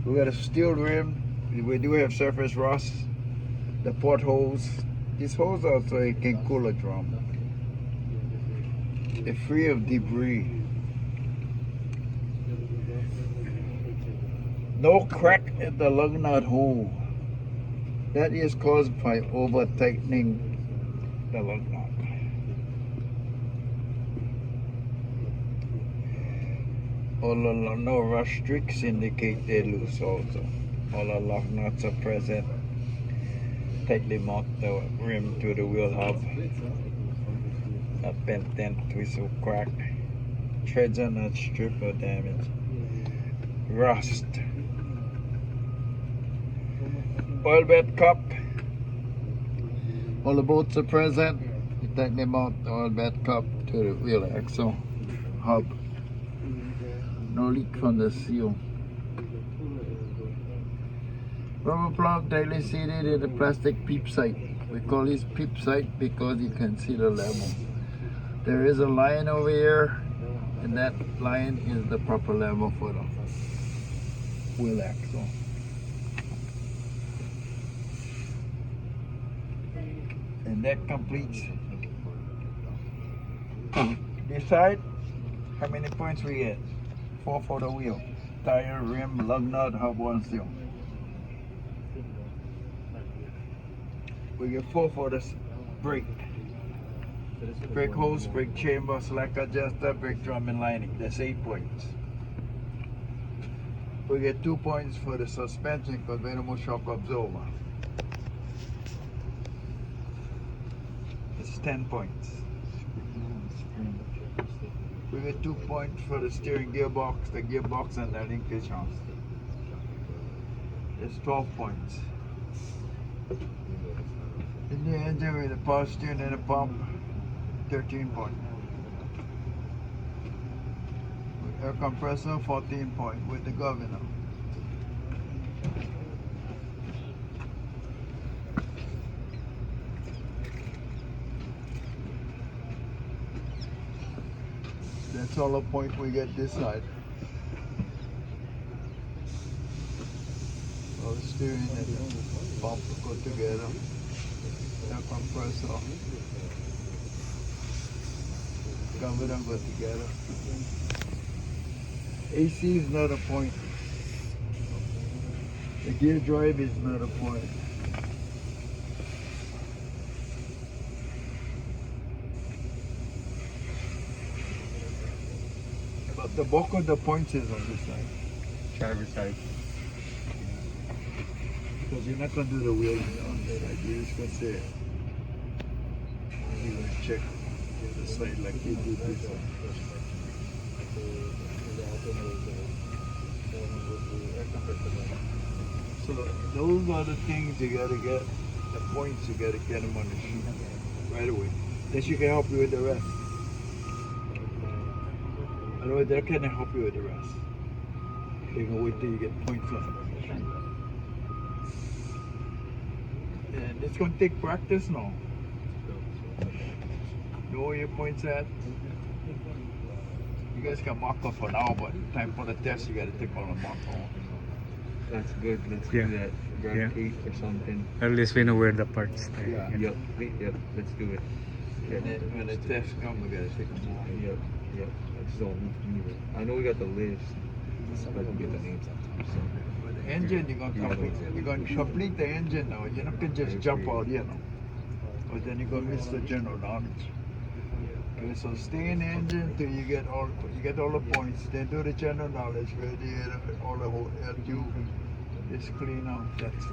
We got a steel rim. We do have surface rust. The portholes. These holes are so it can cool a drum. They're free of debris. No crack in the lug nut hole. That is caused by over tightening the lug nut. All the no rust streaks indicate they're loose also. All the lug nuts are present. Tightly mount the rim to the wheel hub. A bent dent, twist or crack. Treads are not stripped or damaged. Rust. Oil bed cup. All the bolts are present. You tightly mount the oil bed cup to the wheel axle hub. No leak from the seal. Rubber plug tightly seated in the plastic peep sight. We call this peep sight because you can see the level. There is a line over here, and that line is the proper level for the wheel axle. And that completes this side. How many points we get? 4 for the wheel, tire, rim, lug nut, hub, and seal. We get 4 for the brake. Brake hose, brake chamber, slack adjuster, brake drum and lining. That's 8 points. We get 2 points for the suspension because variable shock absorber. It's 10 points. We get 2 points for the steering gearbox, the gearbox and the linkage arms. It's 12 points. In the engine with the power steering and the pump, 13 points. With air compressor, 14 points with the governor. That's all the point we get this side. All the steering and the pump go together. Air compressor. Governor go together. AC is not a point. The gear drive is not a point. But the bulk of the points is on this side. Driver's side. Because you're not going to do the wheels on that side. You're just going to say, you're going to check the side like you do this one. So those are the things you got to get, the points you got to get them on the sheet right away. Then she can help you with the rest. Otherwise, they can't help you with the rest. They can wait till you get points on it. And it's going to take practice now. Know where your points at? You guys can mark off for now, but time for the test, you got to take all the mark off. That's good. Let's do that. Grab tape or something. At least we know where the parts are. Yeah. Yep. Let's do it. And then when the test comes, we got to take them off. Yep. So I know we got the list. But we get the names. But the engine, you're going to complete the engine now. You're not going to just jump out here now. But then you're going to miss the general knowledge. Okay, so stay in the engine till you get all the points. Then do the general knowledge, radiator, all the whole air tube. Just clean up.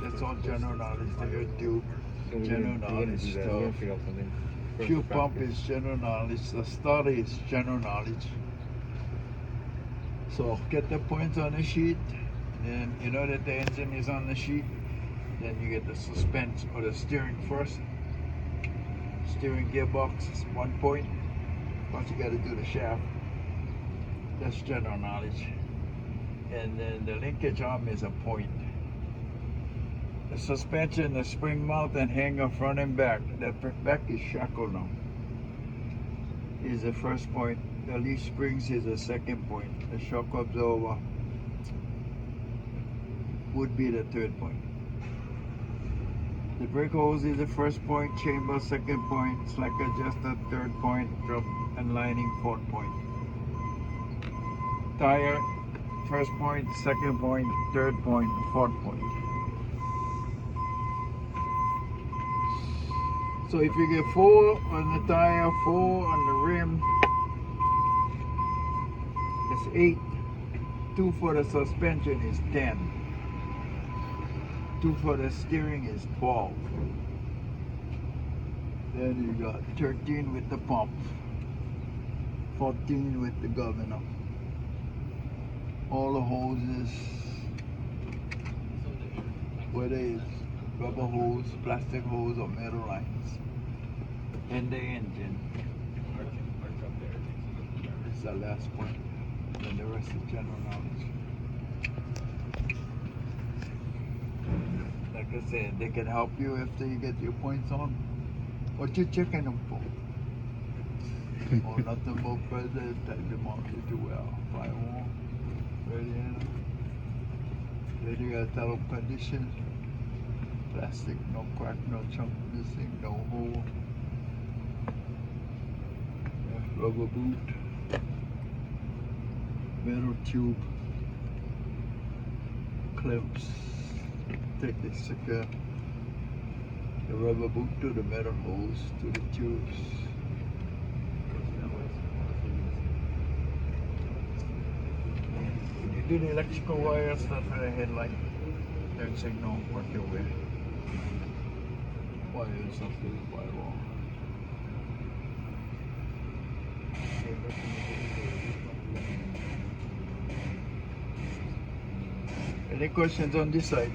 That's all general knowledge. The air tube, general knowledge stuff. Fuel pump is general knowledge. The starter is general knowledge. So get the points on the sheet. Then you know that the engine is on the sheet. Then you get the suspension or the steering first. Steering gearbox is 1 point. Once you got to do the shaft. That's general knowledge. And then the linkage arm is a point. The suspension, the spring mount and hanger front and back. The back is shackled now. Is the first point. The leaf springs is the second point. The shock absorber would be the third point. The brake hose is the first point, chamber second point, slack adjuster third point, drum and lining fourth point. Tire first point, second point, third point, fourth point. So if you get 4 on the tire, 4 on the rim, it's 8. 2 for the suspension is 10. 2 for the steering is 12. Then you got 13 with the pump, 14 with the governor. All the hoses, whether it's rubber hose, plastic hose, or metal lines, and the engine. It's the last point. And the rest is general knowledge. Like I said, they can help you after you get your points on. What you checking them for? Or nothing but president, type them out to do well. Firewall, radiator, tele condition, plastic, no crack, no chunk missing, no hole. Rubber boot. Metal tube clamps. Take the sticker, the rubber boot to the metal hose to the tubes. When you do the electrical wire stuff for the headlight, turn signal, work your way. Wires up to the firewall. Any questions on this side?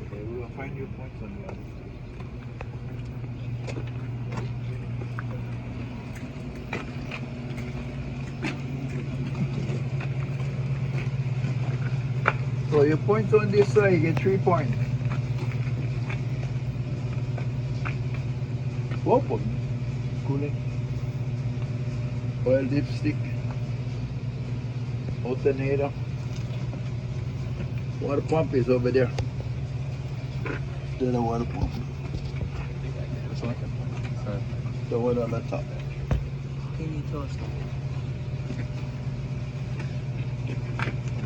Okay, we will find your points on the other side. So your points on this side, you get 3 points. 4 points. Cooling. Oil dipstick. Alternator. Water pump is over there. There's a water pump. This one? Sorry. The one on the top. Can you tell us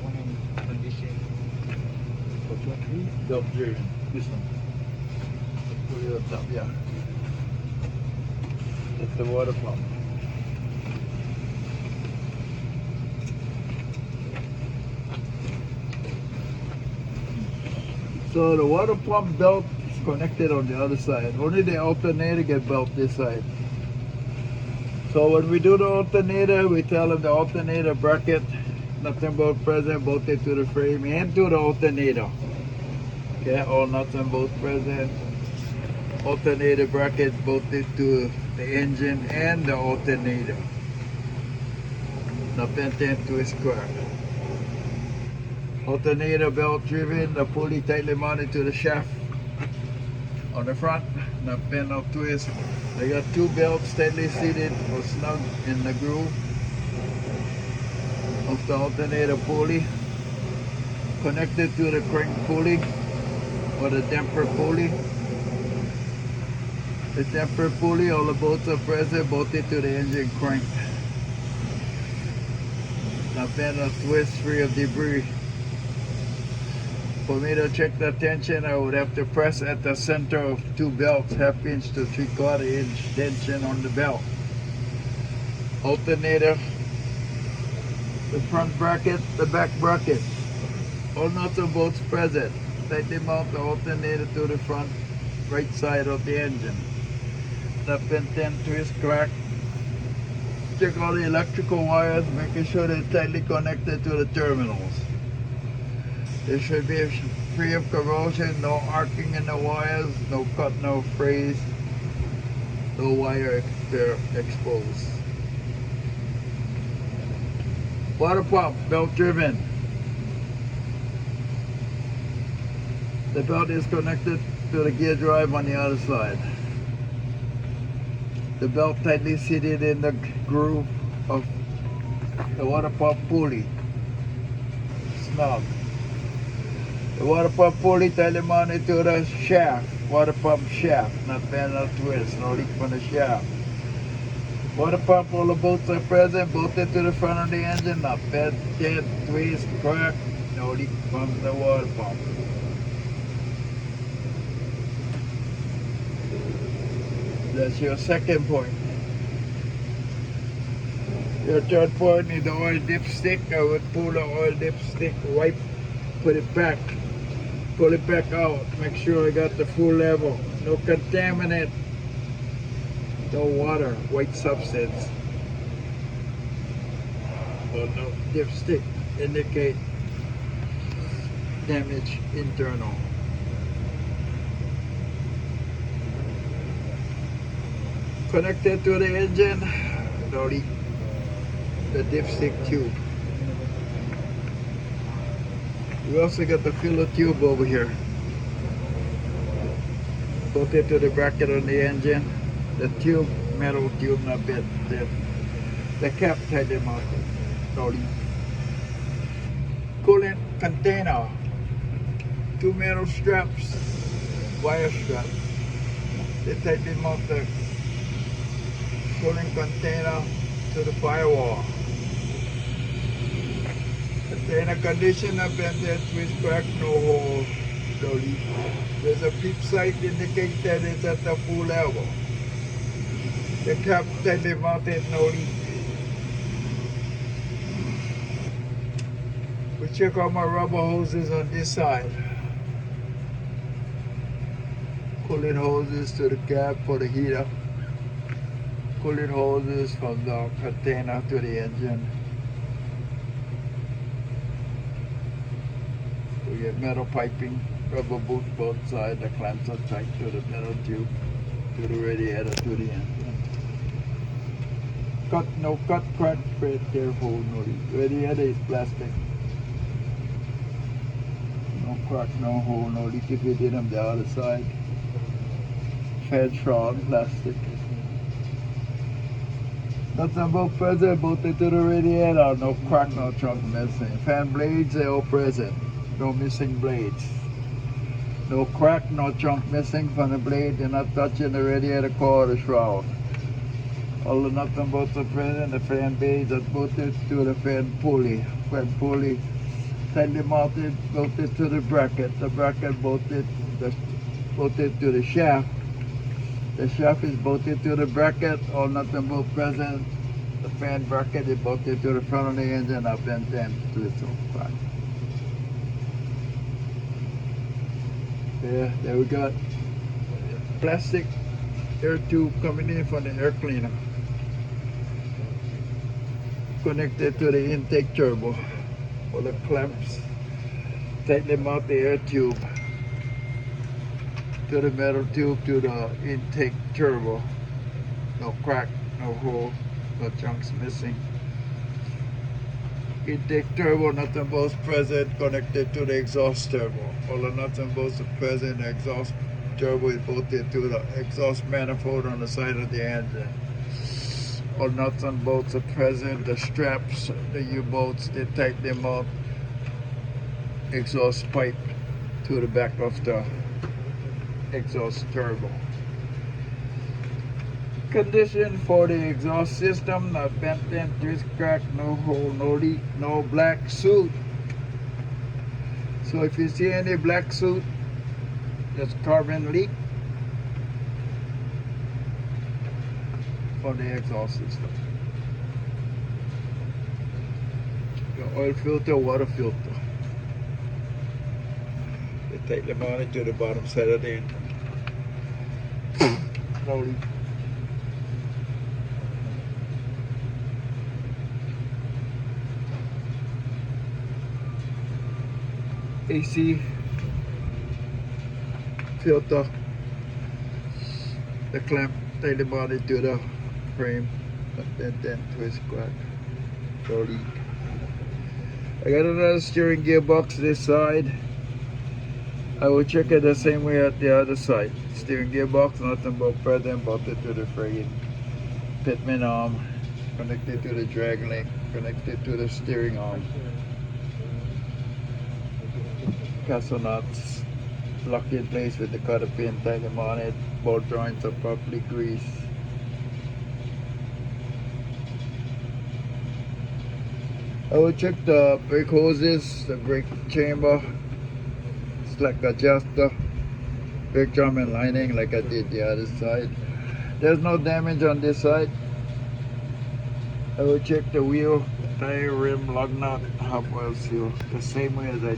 one in condition? Belt driven. This one. Put it on top, yeah. That's the water pump. So the water pump belt is connected on the other side. Only the alternator get belt this side. So when we do the alternator, we tell them the alternator bracket, nuts and bolts present, bolted to the frame and to the alternator. Okay, all nuts and bolts present. Alternator bracket bolted to the engine and the alternator. Nothing to a square. Alternator belt driven, the pulley tightly mounted to the shaft on the front, the pin of twist. They got 2 belts tightly seated or snug in the groove of the alternator pulley, connected to the crank pulley or the damper pulley. The damper pulley, all the bolts are present, bolted to the engine crank. The pin of twist free of debris. For me to check the tension, I would have to press at the center of 2 belts, 1/2 inch to 3/4 inch tension on the belt. Alternator, the front bracket, the back bracket. All nuts and bolts present. Tightly mount the alternator to the front right side of the engine. The pin 10 twist crack. Check all the electrical wires, making sure they're tightly connected to the terminals. They should be free of corrosion, no arcing in the wires, no cut, no frays, no wire exposed. Water pump, belt driven. The belt is connected to the gear drive on the other side. The belt tightly seated in the groove of the water pump pulley. Snug. The water pump pulley tied the money to the shaft. Water pump shaft, not bend, not twist, no leak from the shaft. Water pump, all the bolts are present, bolted to the front of the engine, not bend, dent, twist, crack, no leak from the water pump. That's your second point. Your third point is the oil dipstick. I would pull the oil dipstick, wipe, put it back, pull it back out. Make sure I got the full level. No contaminant, no water, white substance. So no dipstick indicate damage internal. Connected to the engine, no leak. The dipstick tube. We also got the filler tube over here. Bolted to the bracket on the engine. The tube, metal tube, not bit. The cap tightly mounted. No leak. Coolant container. 2 metal straps, wire strap. They tightly mount the coolant container to the firewall. Container condition, I've been there, twist, crack, no hole, no leak. There's a peep sight indicate that it's at the full level. The cap tightly mounted, no leak. We check out my rubber hoses on this side. Coolant hoses to the cap for the heater. Coolant hoses from the container to the engine. We get metal piping, rubber boot both sides. The clamps are tight to the metal tube, to the radiator, to the engine. Cut, no cut, crack, break, tear, hole, no leak. Radiator is plastic. No crack, no hole, no leak if you did on the other side. Fan shroud, plastic. Nothing but present, bolted to the radiator. No crack, no chunk missing. Fan blades, they all present. No missing blades. No crack, no chunk missing from the blade. They're not touching the radiator core or the shroud. All the nuts and bolts are present. The fan blades are bolted to the fan pulley. Fan pulley tightly mounted, bolted to the bracket. The bracket bolted to the shaft. The shaft is bolted to the bracket. All nuts and bolts present. The fan bracket is bolted to the front of the engine. Up and down to its own back. Yeah, there we got plastic air tube coming in from the air cleaner. Connected to the intake turbo. All the clamps tightly mount the air tube to the metal tube to the intake turbo. No crack, no hole, no chunks missing. Intake turbo, nuts and bolts present, connected to the exhaust turbo. All the nuts and bolts are present. The exhaust turbo is bolted to the exhaust manifold on the side of the engine. All nuts and bolts are present. The straps, the U-bolts, they tightly mount exhaust pipe to the back of the exhaust turbo. Condition for the exhaust system, not bent, dent, twist, crack, no hole, no leak, no black soot. So if you see any black soot, that's carbon leak for the exhaust system. The oil filter, water filter. They take the mounted to the bottom side of the engine. No leak. AC filter, the clamp tightly mounted to the frame, then twist, crack, no leak. I got another steering gearbox this side. I will check it the same way at the other side. Steering gearbox, nothing but present, bolted to the frame. Pitman arm, connected to the drag link, connected to the steering arm. castle nuts, lock in place with the cutter pin, tighten them on it. Both joints are properly greased. I will check the brake hoses, the brake chamber, slack adjuster, brake drum and lining like I did the other side. There's no damage on this side. I will check the wheel, tire, rim, lug nut, hub oil seal, the same way as I